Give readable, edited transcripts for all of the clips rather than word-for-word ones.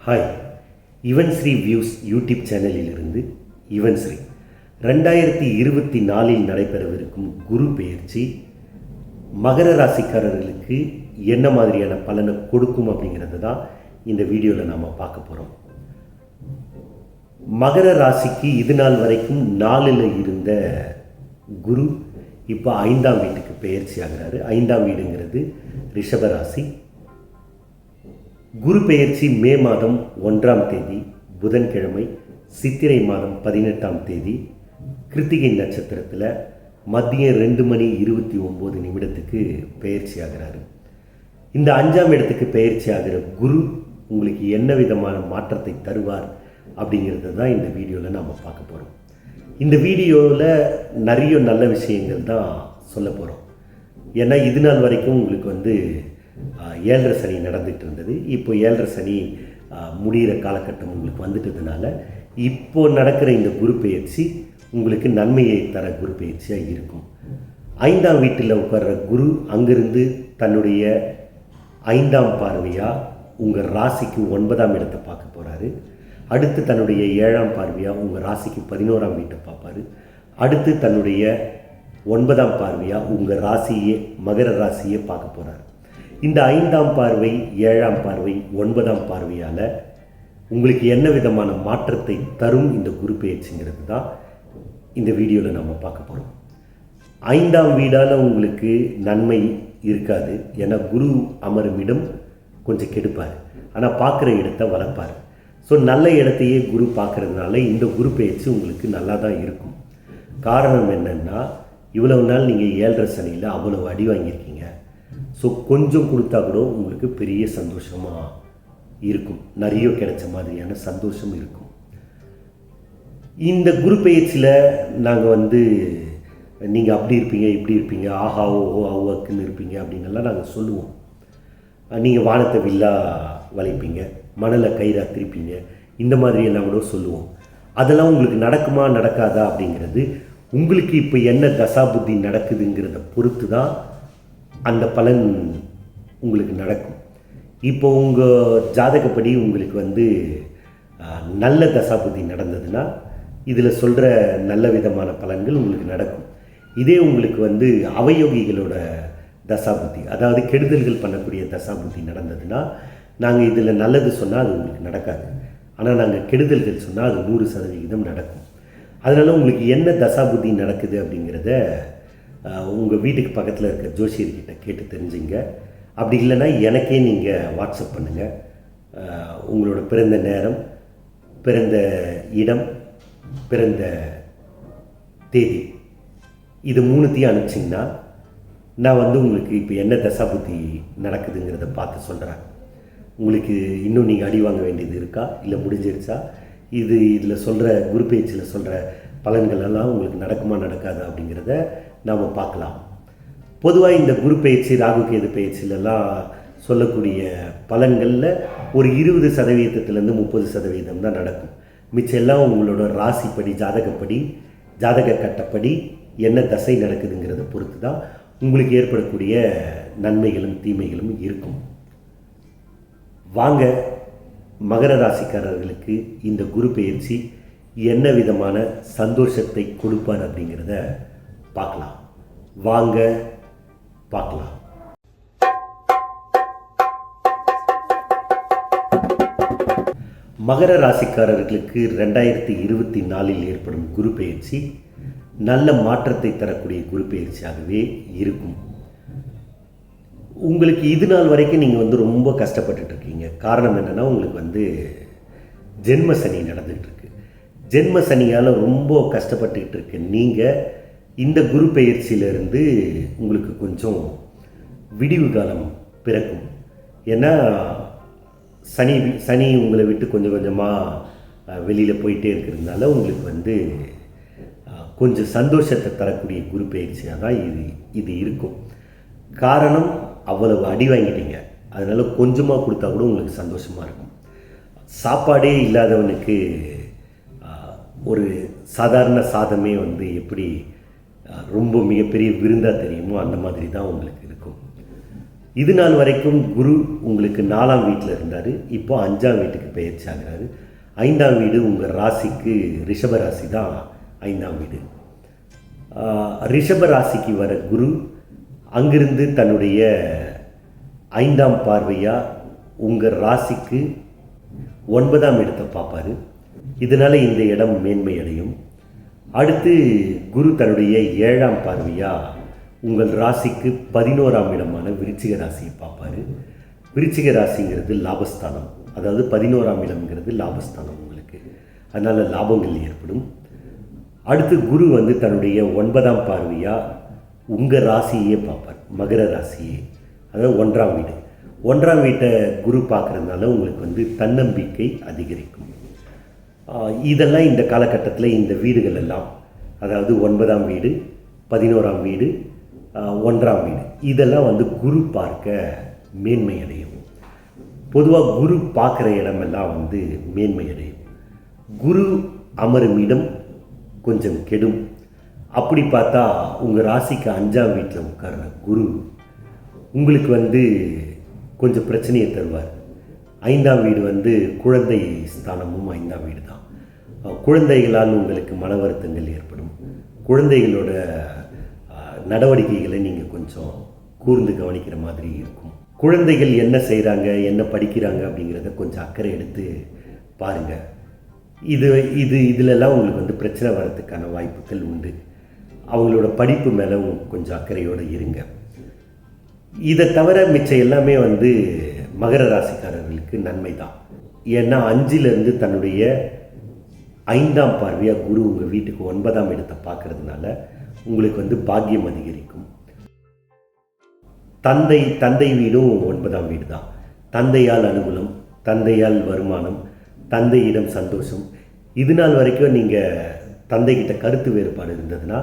Hi, Yuvan Sri views YouTube சேனலிலிருந்து யுவன் ஸ்ரீ. 2024 நடைபெறவிருக்கும் குரு பெயர்ச்சி மகர ராசிக்காரர்களுக்கு என்ன மாதிரியான பலனை கொடுக்கும் அப்படிங்கிறது தான் இந்த வீடியோவில் நாம் பார்க்க போகிறோம். மகர ராசிக்கு இது நாள் வரைக்கும் 4ல் இருந்த குரு இப்போ 5ஆம் வீட்டுக்கு பெயர்ச்சி ஆகிறாரு. 5ஆம் வீடுங்கிறது ரிஷபராசி. குரு பெயர்ச்சி மே மாதம் 1ஆம் தேதி புதன்கிழமை, சித்திரை மாதம் 18ஆம் தேதி கிருத்திகை நட்சத்திரத்தில் மதியம் 2:29 பெயர்ச்சி ஆகிறாரு. இந்த 5ஆம் இடத்துக்கு பெயர்ச்சி ஆகிற குரு உங்களுக்கு என்ன விதமான மாற்றத்தை தருவார் அப்படிங்கிறது தான் இந்த வீடியோவில் நாம் பார்க்க போகிறோம். இந்த வீடியோவில் நிறைய நல்ல விஷயங்கள் தான் சொல்ல போகிறோம். ஏன்னா இது நாள் வரைக்கும் உங்களுக்கு 7.5 சனி நடந்துகிட்டு இருந்தது. இப்போ 7.5 சனி முடிகிற காலகட்டம் உங்களுக்கு வந்துட்டதுனால இப்போ நடக்கிற இந்த குரு பெயர்ச்சி உங்களுக்கு நன்மையை தர குரு பெயர்ச்சியாக இருக்கும். 5ஆம் வீட்டில் உட்கார்ற குரு அங்கிருந்து தன்னுடைய 5ஆம் பார்வையாக உங்கள் ராசிக்கு 9ஆம் இடத்தை பார்க்க போகிறாரு. அடுத்து தன்னுடைய 7ஆம் பார்வையாக உங்கள் ராசிக்கு 11ஆம் வீட்டை பார்ப்பார். அடுத்து தன்னுடைய 9ஆம் பார்வையாக உங்கள் ராசியே மகர ராசியே பார்க்க போகிறார். இந்த 5ஆம் பார்வை, 7ஆம் பார்வை, 9ஆம் பார்வையால் உங்களுக்கு என்ன விதமான மாற்றத்தை தரும் இந்த குரு பெயர்ச்சிங்கிறது தான் இந்த வீடியோவில் நம்ம பார்க்க போகிறோம். 5ஆம் வீடால் உங்களுக்கு நன்மை இருக்காது. ஏன்னா குரு அமரும் இடம் கொஞ்சம் கெடுப்பார், ஆனால் பார்க்குற இடத்தை வளர்ப்பார். ஸோ நல்ல இடத்தையே குரு பார்க்குறதுனால இந்த குரு பெயர்ச்சி உங்களுக்கு நல்லா தான் இருக்கும். காரணம் என்னென்னா, இவ்வளவு நாள் நீங்கள் 7.5 சனியில் அவ்வளவு அடி வாங்கியிருக்கீங்க. ஸோ கொஞ்சம் கொடுத்தா கூட உங்களுக்கு பெரிய சந்தோஷமாக இருக்கும், நிறைய கிடைச்ச மாதிரியான சந்தோஷம் இருக்கும். இந்த குரு பெயர்ச்சியில் நாங்கள் நீங்கள் அப்படி இருப்பீங்க, இப்படி இருப்பீங்க, ஆஹா ஓ அவ்வாக்குன்னு இருப்பீங்க அப்படின்னெல்லாம் நாங்கள் சொல்லுவோம். நீங்கள் வானத்தை வில்லா வளைப்பீங்க, மணலை கயிறா திருப்பீங்க, இந்த மாதிரியெல்லாம் கூட சொல்லுவோம். அதெல்லாம் உங்களுக்கு நடக்குமா நடக்காதா அப்படிங்கிறது உங்களுக்கு இப்போ என்ன தசாபுத்தி நடக்குதுங்கிறத பொறுத்து தான் அந்த பலன் உங்களுக்கு நடக்கும். இப்போ உங்கள் ஜாதகப்படி உங்களுக்கு நல்ல தசாபுத்தி நடந்ததுன்னா இதில் சொல்கிற நல்ல விதமான பலன்கள் உங்களுக்கு நடக்கும். இதே உங்களுக்கு அவயோகிகளோட தசாபுத்தி, அதாவது கெடுதல்கள் பண்ணக்கூடிய தசாபுத்தி நடந்ததுன்னா நாங்கள் இதில் நல்லது சொன்னால் அது உங்களுக்கு நடக்காது, ஆனால் நாங்கள் கெடுதல்கள் சொன்னால் அது 100% நடக்கும். அதனால் உங்களுக்கு என்ன தசாபுத்தி நடக்குது அப்படிங்கிறத உங்கள் வீட்டுக்கு பக்கத்தில் இருக்க ஜோசியர்கிட்ட கேட்டு தெரிஞ்சுங்க. அப்படி இல்லைன்னா எனக்கே நீங்கள் வாட்ஸ்அப் பண்ணுங்கள். உங்களோட பிறந்த நேரம், பிறந்த இடம், பிறந்த தேதி, இது 3த்தையும் அனுப்பிச்சிங்கன்னா நான் உங்களுக்கு இப்போ என்ன தசாபுத்தி நடக்குதுங்கிறத பார்த்து சொல்கிறேன். உங்களுக்கு இன்னும் நீங்கள் அடி வாங்க வேண்டியது இருக்கா, இல்லை முடிஞ்சிருச்சா, இதில் சொல்கிற குரு பெயர்ச்சியில் சொல்கிற பலன்கள் எல்லாம் உங்களுக்கு நடக்குமா நடக்காது அப்படிங்கிறத நாம் பார்க்கலாம். பொதுவாக இந்த குரு பெயர்ச்சி, ராகு கேது பெயர்ச்சியிலலாம் சொல்லக்கூடிய பலன்களில் ஒரு 20%-30% தான் நடக்கும். மிச்சம் எல்லாம் உங்களோட ராசிப்படி, ஜாதகப்படி, ஜாதக கட்டப்படி என்ன தசை நடக்குதுங்கிறத பொறுத்து தான் உங்களுக்கு ஏற்படக்கூடிய நன்மைகளும் தீமைகளும் இருக்கும். வாங்க, மகர ராசிக்காரர்களுக்கு இந்த குரு பெயர்ச்சி என்ன விதமான சந்தோஷத்தை கொடுப்பார் அப்படிங்கிறத பார்க்கலாம். வாங்க பார்க்கலாம். மகர ராசிக்காரர்களுக்கு 2024 ஏற்படும் குரு பெயர்ச்சி நல்ல மாற்றத்தை தரக்கூடிய குரு பெயர்ச்சியாகவே இருக்கும். உங்களுக்கு இது நாள் வரைக்கும் நீங்கள் ரொம்ப கஷ்டப்பட்டுட்டு இருக்கீங்க. காரணம் என்னென்னா, உங்களுக்கு ஜென்ம சனி நடந்துகிட்ருக்கு. ஜென்ம சனியால் ரொம்ப கஷ்டப்பட்டுக்கிட்டு இருக்கு நீங்கள். இந்த குரு பெயர்ச்சியிலிருந்து உங்களுக்கு கொஞ்சம் விடிவு காலம் பிறக்கும். ஏன்னா சனி உங்களை விட்டு கொஞ்சம் கொஞ்சமாக வெளியில் போயிட்டே இருக்கிறதுனால உங்களுக்கு கொஞ்சம் சந்தோஷத்தை தரக்கூடிய குரு பெயர்ச்சியாக தான் இது இருக்கும். காரணம், அவ்வளவு அடி வாங்கிட்டீங்க. அதனால் கொஞ்சமாக கொடுத்தா கூட உங்களுக்கு சந்தோஷமாக இருக்கும். சாப்பாடே இல்லாதவனுக்கு ஒரு சாதாரண சாதமே எப்படி ரொம்ப மிகப்பெரிய விருந்தாக தெரியுமோ அந்த மாதிரி தான் உங்களுக்கு இருக்கும். இது நாள் வரைக்கும் குரு உங்களுக்கு 4ஆம் வீட்டில் இருந்தார். இப்போ 5ஆம் வீட்டுக்கு பெயர்ச்சி ஆகிறாரு. 5ஆம் வீடு உங்கள் ராசிக்கு ரிஷப ராசி தான் 5ஆம் வீடு. ரிஷப ராசிக்கு வர குரு அங்கிருந்து தன்னுடைய 5ஆம் பார்வையாக உங்கள் ராசிக்கு 9ஆம் இடத்தை பார்ப்பார். இதனால் இந்த இடம் மேன்மை அடையும். அடுத்து குரு தன்னுடைய 7ஆம் பார்வையாக உங்கள் ராசிக்கு 11ஆம் இடமான விருச்சிக ராசியை பார்ப்பார். விருச்சிக ராசிங்கிறது லாபஸ்தானம், அதாவது 11ஆம் இடம்ங்கிறது லாபஸ்தானம் உங்களுக்கு. அதனால் லாபங்கள் ஏற்படும். அடுத்து குரு தன்னுடைய 9ஆம் பார்வையாக உங்கள் ராசியே பார்ப்பார், மகர ராசியே, அதாவது 1ஆம் வீடு. 1ஆம் வீட்டை குரு பார்க்குறதுனால உங்களுக்கு தன்னம்பிக்கை அதிகரிக்கும். இதெல்லாம் இந்த காலகட்டத்தில் இந்த வீடுகள் எல்லாம், அதாவது 9ஆம் வீடு, 11ஆம் வீடு, 1ஆம் வீடு, இதெல்லாம் குரு பார்க்க மேன்மை அடையும். பொதுவாக குரு பார்க்குற இடமெல்லாம் மேன்மை அடையும். குரு அமரும் இடம் கொஞ்சம் கெடும். அப்படி பார்த்தா உங்கள் ராசிக்கு 5ஆம் வீட்டில் உட்கார்ற குரு உங்களுக்கு கொஞ்சம் பிரச்சனையை தருவார். 5ஆம் வீடு குழந்தை ஸ்தானமும் 5ஆம் வீடு தான். குழந்தைகளால் உங்களுக்கு மன வருத்தங்கள் ஏற்படும். குழந்தைகளோட நடவடிக்கைகளை நீங்கள் கொஞ்சம் கூர்ந்து கவனிக்கிற மாதிரி இருக்கும். குழந்தைகள் என்ன செய்கிறாங்க, என்ன படிக்கிறாங்க அப்படிங்கிறத கொஞ்சம் அக்கறை எடுத்து பாருங்கள். இதிலெல்லாம் உங்களுக்கு பிரச்சனை வர்றதுக்கான வாய்ப்புகள் உண்டு. அவங்களோட படிப்பு மேலே கொஞ்சம் அக்கறையோடு இருங்க. இதை தவிர மிச்சம் எல்லாமே மகர ராசிக்காரர்களுக்கு நன்மை தான். ஏன்னா 5லேருந்து தன்னுடைய 5ஆம் பார்வையாக குரு உங்கள் வீட்டுக்கு 9ஆம் இடத்தை பார்க்கறதுனால உங்களுக்கு பாக்கியம் அதிகரிக்கும். தந்தை வீடும் 9ஆம் வீடு தான். தந்தையால் அனுகூலம், தந்தையால் வருமானம், தந்தையிடம் சந்தோஷம். இது நாள் வரைக்கும் நீங்கள் தந்தைக்கிட்ட கருத்து வேறுபாடு இருந்ததுன்னா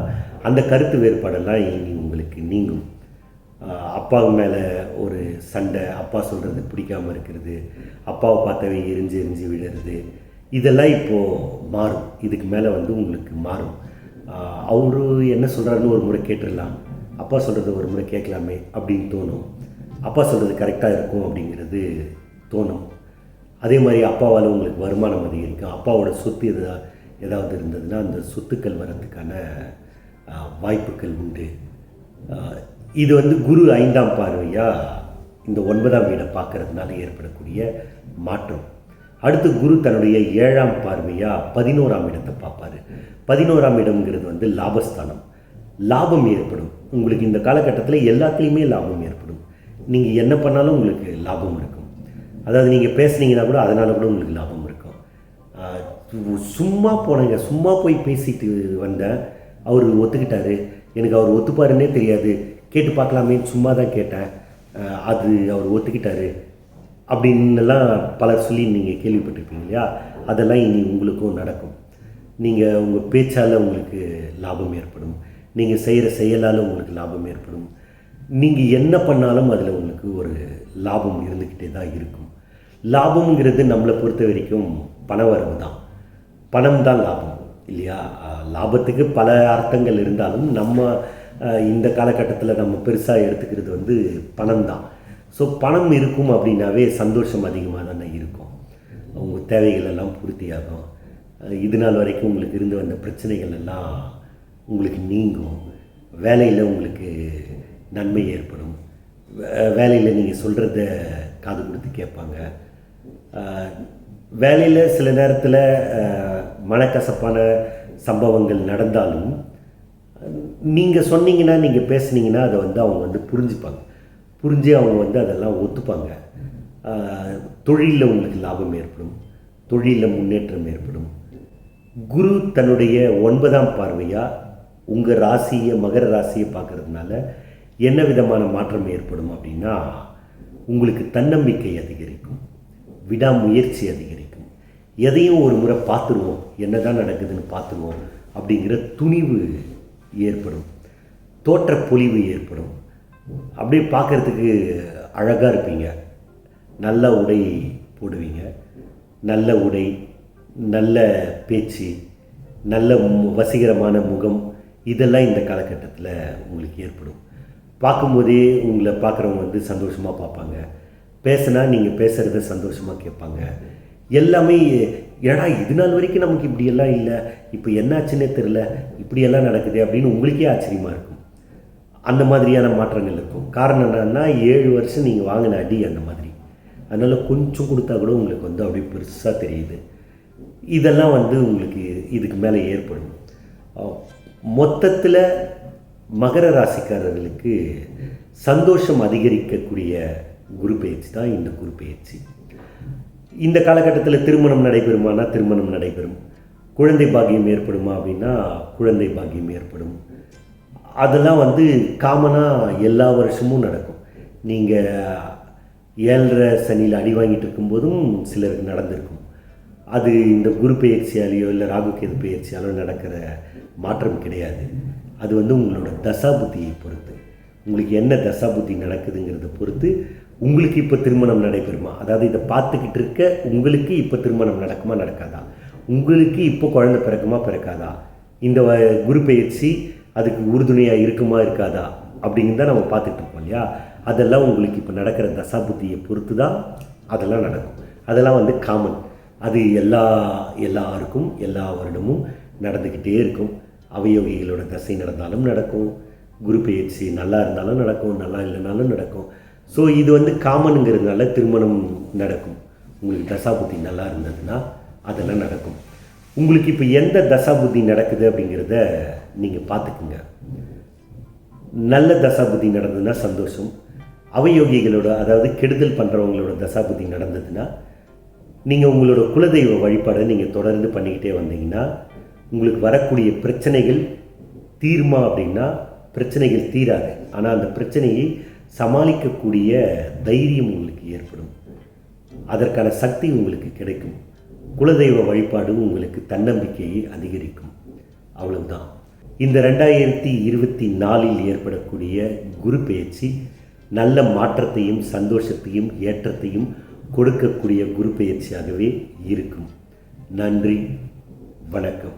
அந்த கருத்து வேறுபாடெல்லாம் இனி உங்களுக்கு நீங்கும். அப்பா மேலே ஒரு சண்டை, அப்பா சொல்கிறது பிடிக்காமல் இருக்கிறது, அப்பாவை பார்த்தவே எரிஞ்சு விடுறது, இதெல்லாம் இப்போது மாறும். இதுக்கு மேலே உங்களுக்கு மாறும். அவரு என்ன சொல்கிறாருன்னு ஒரு முறை கேட்டுடலாம், அப்பா சொல்கிறத ஒரு முறை கேட்கலாமே அப்படின்னு தோணும். அப்பா சொல்கிறது கரெக்டாக இருக்கும் அப்படிங்கிறது தோணும். அதே மாதிரி அப்பாவால் உங்களுக்கு வருமானம் அதிகரிக்கும். அப்பாவோட சொத்து ஏதாவது இருந்ததுன்னா அந்த சொத்துக்கள் வர்றதுக்கான வாய்ப்புகள் உண்டு. இது குரு 5ஆம் பார்வையாக இந்த 9ஆம் வீடை பார்க்கறதுனால ஏற்படக்கூடிய மாற்றம். அடுத்து குரு தன்னுடைய 7ஆம் பார்வையாக 11ஆம் இடத்தை பார்ப்பார். 11ஆம் இடம்ங்கிறது லாபஸ்தானம். லாபம் ஏற்படும். உங்களுக்கு இந்த காலகட்டத்தில் எல்லாத்துலேயுமே லாபம் ஏற்படும். நீங்கள் என்ன பண்ணாலும் உங்களுக்கு லாபம் இருக்கும். அதாவது நீங்கள் பேசுனீங்கன்னா கூட அதனால் கூட உங்களுக்கு லாபம் இருக்கும். சும்மா போய் பேசிட்டு வந்தேன், அவர் ஒத்துக்கிட்டாரு, எனக்கு அவர் ஒத்துப்பாருன்னே தெரியாது, கேட்டு பார்க்கலாமேன்னு சும்மா தான் கேட்டேன், அது அவர் ஒத்துக்கிட்டாரு அப்படின்னுலாம் பலர் சொல்லி நீங்கள் கேள்விப்பட்டிருப்பீங்க இல்லையா? அதெல்லாம் இனி உங்களுக்கும் நடக்கும். நீங்கள் உங்கள் பேச்சால் உங்களுக்கு லாபம் ஏற்படும். நீங்கள் செய்கிற செயலால் உங்களுக்கு லாபம் ஏற்படும். நீங்கள் என்ன பண்ணாலும் அதில் உங்களுக்கு ஒரு லாபம் இருந்துக்கிட்டே தான் இருக்கும். லாபம்ங்கிறது நம்மளை பொறுத்த வரைக்கும் பணவரவு தான். பணம் தான் லாபம் இல்லையா? லாபத்துக்கு பல அர்த்தங்கள் இருந்தாலும் நம்ம இந்த காலகட்டத்தில் நம்ம பெருசாக எடுத்துக்கிறது பணம் தான். ஸோ பணம் இருக்கும் அப்படின்னாவே சந்தோஷம் அதிகமாக தானே இருக்கும். உங்கள் தேவைகள் எல்லாம் பூர்த்தியாகும். இது நாள் வரைக்கும் உங்களுக்கு இருந்து வந்த பிரச்சனைகள் எல்லாம் உங்களுக்கு நீங்கும். வேலையில் உங்களுக்கு நன்மை ஏற்படும். வேலையில் நீங்கள் சொல்கிறத காது கொடுத்து கேட்பாங்க. வேலையில் சில நேரத்தில் மனக்கசப்பான சம்பவங்கள் நடந்தாலும் நீங்கள் சொன்னீங்கன்னா, நீங்கள் பேசுனீங்கன்னா அதை அவங்க புரிஞ்சுப்பாங்க. புரிஞ்சு அவங்க அதெல்லாம் ஒத்துப்பாங்க. தொழிலில் உங்களுக்கு லாபம் ஏற்படும். தொழிலில் முன்னேற்றம் ஏற்படும். குரு தன்னுடைய 9ஆம் பார்வையாக உங்கள் ராசியை, மகர ராசியை பார்க்கறதுனால என்ன விதமான மாற்றம் ஏற்படும் அப்படின்னா, உங்களுக்கு தன்னம்பிக்கை அதிகரிக்கும், விடாமுயற்சி அதிகரிக்கும். எதையும் ஒரு முறை பார்த்துருவோம், என்ன தான் நடக்குதுன்னு பார்த்துருவோம் அப்படிங்கிற துணிவு ஏற்படும். தோற்ற பொலிவு ஏற்படும். அப்படியே பார்க்குறதுக்கு அழகாக இருப்பீங்க. நல்ல உடை போடுவீங்க. நல்ல உடை, நல்ல பேச்சு, நல்ல வசீகரமான முகம், இதெல்லாம் இந்த காலகட்டத்தில் உங்களுக்கு ஏற்படும். பார்க்கும்போதே உங்களை பார்க்குறவங்க வந்து சந்தோஷமாக பார்ப்பாங்க. பேசுனா நீங்கள் பேசுகிறத சந்தோஷமாக கேட்பாங்க. எல்லாமே ஏன்னா இது நாள் வரைக்கும் நமக்கு இப்படியெல்லாம் இல்லை, இப்போ என்னாச்சுன்னே தெரில, இப்படியெல்லாம் நடக்குது அப்படின்னு உங்களுக்கே ஆச்சரியமாக இருக்கும். அந்த மாதிரியான மாற்றங்கள் இருக்கும். காரணம் என்னன்னா 7 வருஷம் நீங்கள் வாங்கின அடி அந்த மாதிரி. அதனால் கொஞ்சம் கொடுத்தா கூட உங்களுக்கு வந்து அப்படியே பெருசாக தெரியுது. இதெல்லாம் வந்து உங்களுக்கு இதுக்கு மேலே ஏற்படும். மொத்தத்தில் மகர ராசிக்காரர்களுக்கு சந்தோஷம் அதிகரிக்கக்கூடிய குரு பெயர்ச்சி தான் இந்த குரு பெயர்ச்சி. இந்த காலகட்டத்தில் திருமணம் நடைபெறுமானா திருமணம் நடைபெறும். குழந்தை பாக்கியம் ஏற்படுமா அப்படின்னா குழந்தை பாக்கியம் ஏற்படும். அதெல்லாம் வந்து காமனாக எல்லா வருஷமும் நடக்கும். நீங்கள் 7.5 சனியில் அடி வாங்கிட்டு இருக்கும்போதும் சிலருக்கு நடந்திருக்கும். அது இந்த குரு பெயர்ச்சியாலேயோ இல்லை ராகு கேது பெயர்ச்சியாலோ நடக்கிற மாற்றம் கிடையாது. அது வந்து உங்களோட தசாபுத்தியை பொறுத்து, உங்களுக்கு என்ன தசாபுத்தி நடக்குதுங்கிறத பொறுத்து உங்களுக்கு இப்போ திருமணம் நடைபெறுமா, அதாவது இதை பார்த்துக்கிட்டு இருக்க உங்களுக்கு இப்போ திருமணம் நடக்குமா நடக்காதா, உங்களுக்கு இப்போ குழந்தை பிறக்குமா பிறக்காதா, இந்த குரு பெயர்ச்சி அதுக்கு உறுதுணையாக இருக்குமா இருக்காதா அப்படிங்கிறத நம்ம பார்த்துட்டு இருக்கோம் இல்லையா. அதெல்லாம் உங்களுக்கு இப்போ நடக்கிற தசாபுத்தியை பொறுத்து தான் அதெல்லாம் நடக்கும். அதெல்லாம் வந்து காமன். அது எல்லாருக்கும் எல்லா வருடமும் நடந்துக்கிட்டே இருக்கும். அவயோகிகளோட தசை நடந்தாலும் நடக்கும், குரு பெயர்ச்சி நல்லா இருந்தாலும் நடக்கும், நல்லா இல்லைனாலும் நடக்கும். ஸோ இது வந்து காமனுங்கிறதுனால திருமணம் நடக்கும். உங்களுக்கு தசாபுத்தி நல்லா இருந்ததுன்னா அதெல்லாம் நடக்கும். உங்களுக்கு இப்போ எந்த தசாபுத்தி நடக்குது அப்படிங்கிறத நீங்கள் பார்த்துக்குங்க. நல்ல தசாபுத்தி நடந்ததுன்னா சந்தோஷம். அவயோகிகளோட அதாவது கெடுதல் பண்ணுறவங்களோட தசாபுத்தி நடந்ததுன்னா நீங்கள் உங்களோட குலதெய்வ வழிபாடை நீங்கள் தொடர்ந்து பண்ணிக்கிட்டே வந்தீங்கன்னா உங்களுக்கு வரக்கூடிய பிரச்சனைகள் தீர்மா அப்படின்னா பிரச்சனைகள் தீராது. ஆனால் அந்த பிரச்சனையை சமாளிக்கக்கூடிய தைரியம் உங்களுக்கு ஏற்படும். அதற்கான சக்தி உங்களுக்கு கிடைக்கும். குலதெய்வ வழிபாடு உங்களுக்கு தன்னம்பிக்கையை அதிகரிக்கும். அவ்வளவுதான். இந்த 2024 ஏற்படக்கூடிய குரு பெயர்ச்சி நல்ல மாற்றத்தையும் சந்தோஷத்தையும் ஏற்றத்தையும் கொடுக்கக்கூடிய குரு பெயர்ச்சியாகவே இருக்கும். நன்றி, வணக்கம்.